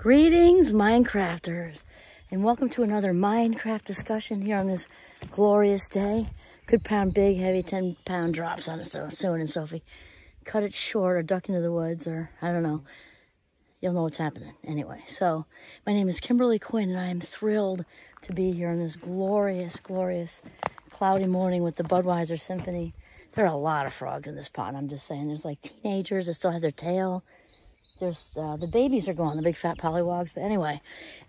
Greetings, Minecrafters, and welcome to another Minecraft discussion here on this glorious day. Could pound big, heavy 10-pound drops on us though, soon, and Sophie. Cut it short or duck into the woods or, I don't know. You'll know what's happening. Anyway, so my name is Kimberly Quinn, and I am thrilled to be here on this glorious, glorious cloudy morning with the Budweiser Symphony. There are a lot of frogs in this pond, I'm just saying. There's like teenagers that still have their tail. There's the babies are gone, the big fat pollywogs. But anyway,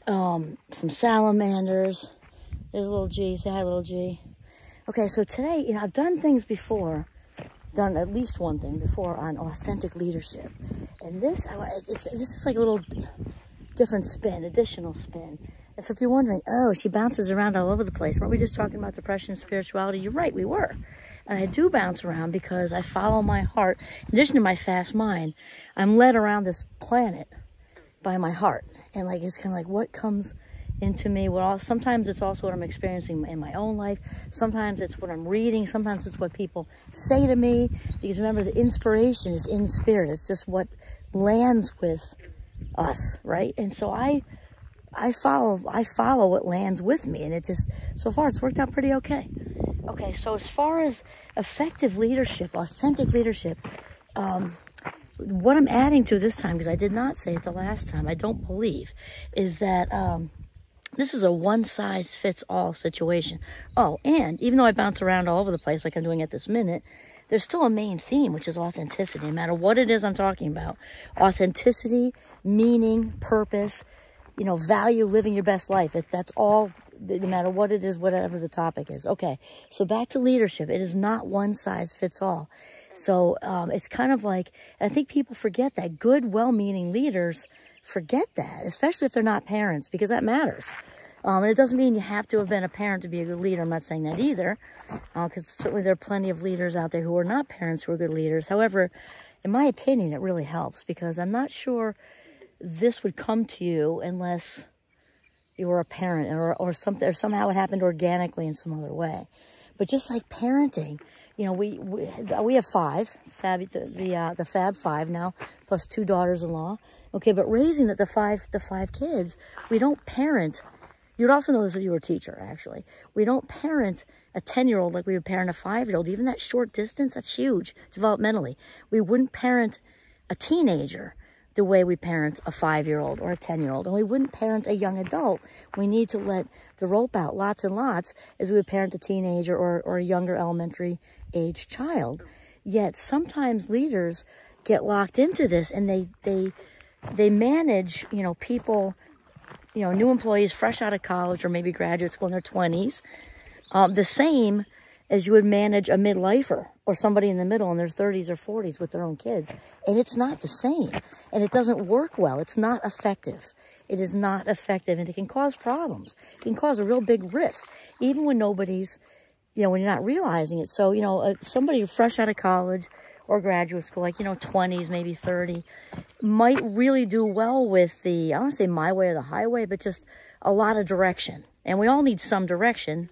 some salamanders. There's little G. Say hi, little G. Okay, so today, I've done things before, done at least one thing before on authentic leadership, and this is like a little different spin, additional spin. And so if you're wondering, oh, she bounces around all over the place. Weren't we just talking about depression and spirituality? You're right, we were. And I do bounce around because I follow my heart. In addition to my fast mind, I'm led around this planet by my heart. And like, it's kind of like what comes into me. Well, sometimes it's also what I'm experiencing in my own life. Sometimes it's what I'm reading. Sometimes it's what people say to me. Because remember, the inspiration is in spirit. It's just what lands with us, right? And so I follow what lands with me. And it just, so far, it's worked out pretty okay. Okay, so as far as effective leadership, authentic leadership, what I'm adding to this time, because I did not say it the last time, I don't believe, is that this is a one-size-fits-all situation. Oh, and even though I bounce around all over the place like I'm doing at this minute, there's still a main theme, which is authenticity. No matter what it is I'm talking about, authenticity, meaning, purpose, value, living your best life. That's all, no matter what it is, whatever the topic is. Okay, so back to leadership. It is not one size fits all. So it's kind of like, I think people forget that. Good, well-meaning leaders forget that, especially if they're not parents, because that matters. And it doesn't mean you have to have been a parent to be a good leader. I'm not saying that either, because certainly there are plenty of leaders out there who are not parents who are good leaders. However, in my opinion, it really helps, because I'm not sure this would come to you unless you were a parent or something, or somehow it happened organically in some other way. But just like parenting, we have five, the Fab Five now, plus 2 daughters-in-law. Okay, but raising the five kids, we don't parent. You'd also know this if you were a teacher, actually. We don't parent a 10-year-old like we would parent a 5-year-old. Even that short distance, that's huge developmentally. We wouldn't parent a teenager the way we parent a 5-year-old or a 10-year-old. And we wouldn't parent a young adult. We need to let the rope out lots and lots as we would parent a teenager or a younger elementary age child. Yet sometimes leaders get locked into this, and they manage, people, new employees fresh out of college or maybe graduate school in their 20s, the same as you would manage a midlifer or somebody in the middle in their 30s or 40s with their own kids. And it's not the same. And it doesn't work well. It's not effective. It is not effective, and it can cause problems. It can cause a real big rift, even when nobody's, when you're not realizing it. So, somebody fresh out of college or graduate school, like, 20s, maybe 30, might really do well with the, I don't want to say my way or the highway, but just a lot of direction. And we all need some direction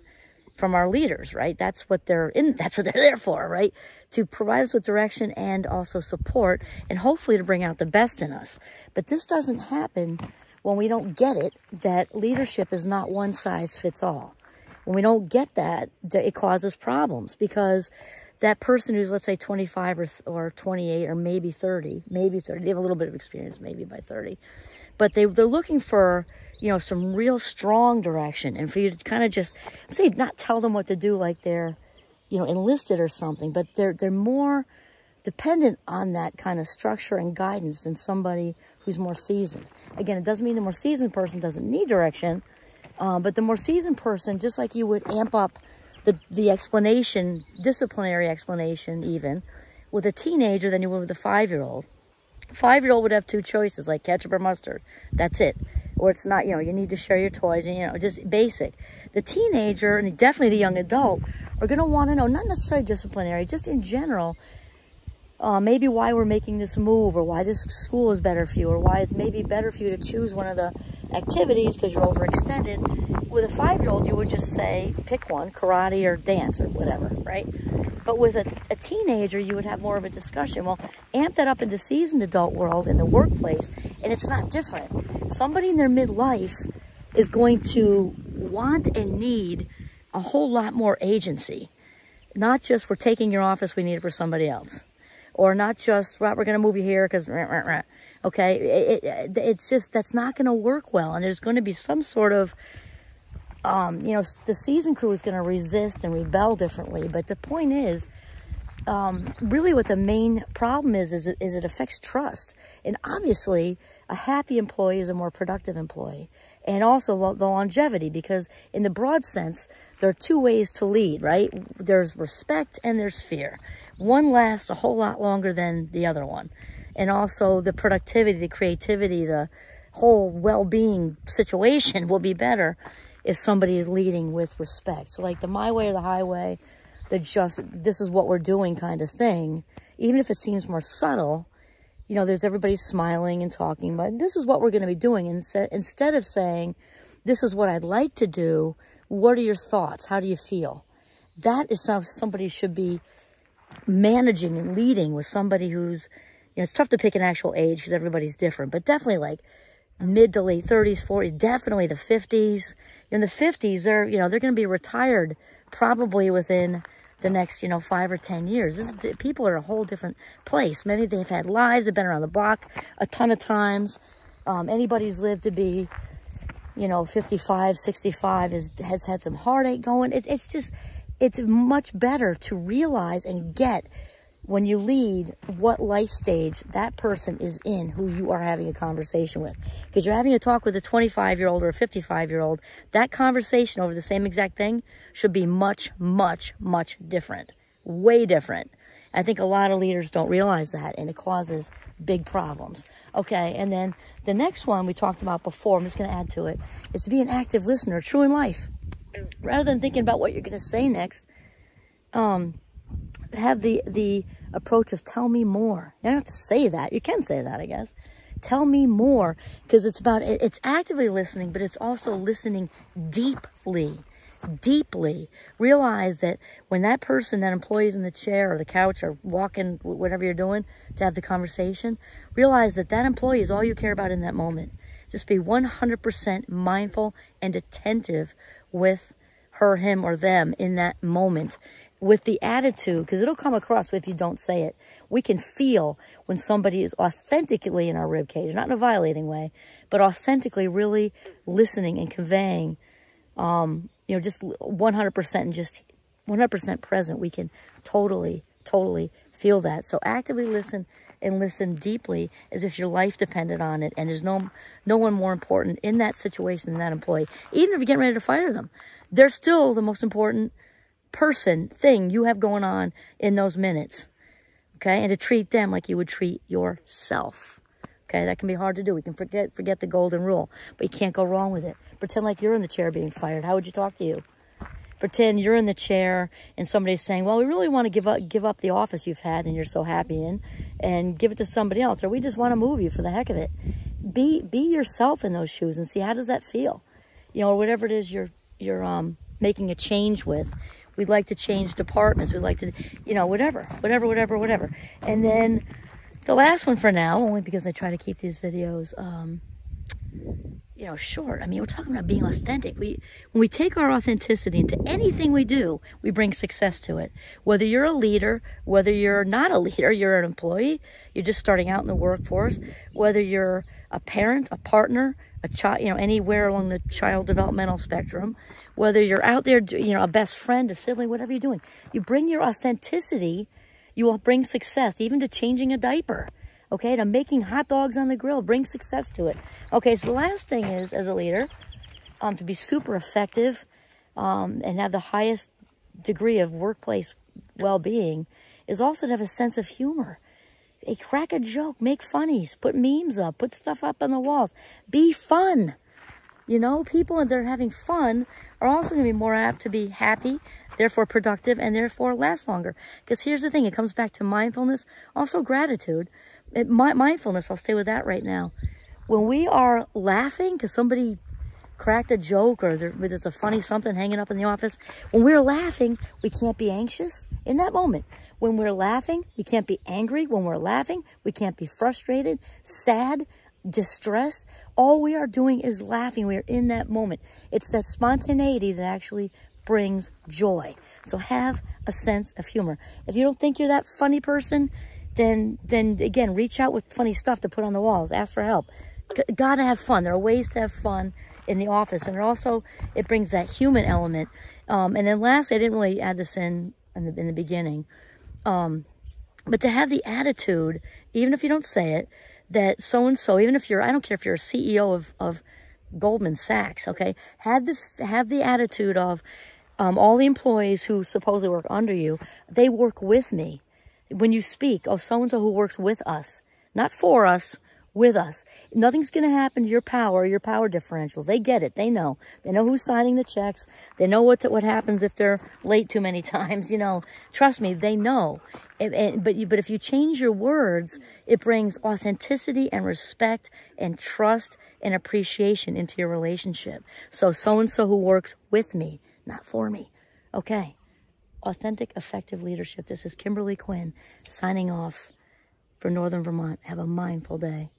from our leaders, right? That's what they're there for, right? To provide us with direction and also support, and hopefully to bring out the best in us. But this doesn't happen when we don't get it, that leadership is not one size fits all. When we don't get that, it causes problems, because that person who's, let's say, 25 or 28 or maybe 30, they have a little bit of experience maybe by 30, but they're looking for, some real strong direction, and for you to kind of just, say, not tell them what to do like they're, enlisted or something, but they're more dependent on that kind of structure and guidance than somebody who's more seasoned. Again, it doesn't mean the more seasoned person doesn't need direction, but the more seasoned person, just like you would amp up the explanation, disciplinary explanation even, with a teenager than you would with a 5-year-old. A 5-year-old would have 2 choices, like ketchup or mustard. That's it. Or it's not, you need to share your toys, and, just basic. The teenager, and definitely the young adult, are going to want to know, not necessarily disciplinary, just in general, maybe why we're making this move, or why this school is better for you, or why it's maybe better for you to choose one of the activities because you're overextended. with a 5-year-old, you would just say, pick one, karate or dance or whatever, right? But with a teenager, you would have more of a discussion. Well, amp that up in the seasoned adult world, in the workplace, and it's not different. Somebody in their midlife is going to want and need a whole lot more agency. Not just, we're taking your office, we need it for somebody else. Or not just, well, we're going to move you here because, okay? It's just, that's not going to work well. And there's going to be some sort of, you know, the season crew is going to resist and rebel differently. But the point is, really what the main problem is it affects trust. And obviously, a happy employee is a more productive employee. And also the longevity, because in the broad sense, there are two ways to lead, right? There's respect and there's fear. One lasts a whole lot longer than the other one. And also the productivity, the creativity, the whole well-being situation will be better if somebody is leading with respect. So like the my way or the highway, the just, this is what we're doing kind of thing, even if it seems more subtle, you know, there's everybody smiling and talking about, this is what we're going to be doing. Instead of saying, this is what I'd like to do, what are your thoughts? How do you feel? That is somebody should be managing and leading with somebody who's, you know, it's tough to pick an actual age because everybody's different, but definitely like mid to late 30s, 40s, definitely the 50s. In the 50s, they're going to be retired probably within the next, 5 or 10 years. People are a whole different place. Many, they've had lives, they've been around the block a ton of times. Anybody who's lived to be, 55, 65 has had some heartache going. It's much better to realize and get when you lead what life stage that person is in who you are having a conversation with. Because you're having a talk with a 25-year-old or a 55-year-old, that conversation over the same exact thing should be much, much, much different. Way different. I think a lot of leaders don't realize that, and it causes big problems. Okay, and then the next one we talked about before, I'm just going to add to it, is to be an active listener, true in life. Rather than thinking about what you're going to say next, have the approach of tell me more. You don't have to say that. You can say that, I guess. Tell me more, because it's actively listening, but it's also listening deeply. Deeply. Realize that when that person, that employee is in the chair or the couch or walking, whatever you're doing to have the conversation, realize that that employee is all you care about in that moment. Just be 100% mindful and attentive with her, him, or them in that moment. With the attitude, because it'll come across if you don't say it. We can feel when somebody is authentically in our ribcage, not in a violating way, but authentically really listening and conveying, just 100% and just 100% present. We can totally, totally feel that. So actively listen and listen deeply as if your life depended on it. And there's no one more important in that situation than that employee. Even if you're getting ready to fire them, they're still the most important thing you have going on in those minutes, okay? And to treat them like you would treat yourself, okay? That can be hard to do. We can forget the golden rule, but you can't go wrong with it. Pretend like you're in the chair being fired. How would you talk to you? Pretend you're in the chair and somebody's saying, well, we really want to give up the office you've had and you're so happy in, and give it to somebody else, or we just want to move you for the heck of it. Be yourself in those shoes and see how does that feel, or whatever it is you're making a change with. We'd like to change departments. We'd like to, whatever. And then the last one for now, only because I try to keep these videos, short. I mean, we're talking about being authentic. When we take our authenticity into anything we do, we bring success to it. Whether you're a leader, whether you're not a leader, you're an employee, you're just starting out in the workforce, whether you're a parent, a partner, a child, anywhere along the child developmental spectrum, whether you're out there, a best friend, a sibling, whatever you're doing, you bring your authenticity, you will bring success, even to changing a diaper, okay, to making hot dogs on the grill, bring success to it. Okay, so the last thing is, as a leader, to be super effective and have the highest degree of workplace well-being is also to have a sense of humor. Hey, crack a joke, make funnies, put memes up, put stuff up on the walls. Be fun. People that are having fun are also going to be more apt to be happy, therefore productive, and therefore last longer. Because here's the thing, it comes back to mindfulness, also gratitude. Mindfulness, I'll stay with that right now. When we are laughing because somebody cracked a joke or there's a funny something hanging up in the office. When we're laughing, we can't be anxious in that moment. When we're laughing, we can't be angry. When we're laughing, we can't be frustrated, sad, distressed. All we are doing is laughing. We are in that moment. It's that spontaneity that actually brings joy. So have a sense of humor. If you don't think you're that funny person, then again, reach out with funny stuff to put on the walls. Ask for help. Gotta have fun. There are ways to have fun in the office. And it brings that human element. And then lastly, I didn't really add this in the beginning. But to have the attitude, even if you don't say it, that so-and-so, even if I don't care if you're a CEO of Goldman Sachs, okay? Have the attitude of all the employees who supposedly work under you, they work with me. When you speak, so-and-so who works with us, not for us, with us. Nothing's going to happen to your power differential. They get it. They know. They know who's signing the checks. They know what happens if they're late too many times. You know, trust me, they know. But if you change your words, it brings authenticity and respect and trust and appreciation into your relationship. So-and-so who works with me, not for me. Okay. Authentic, effective leadership. This is Kimberly Quinn signing off for Northern Vermont. Have a mindful day.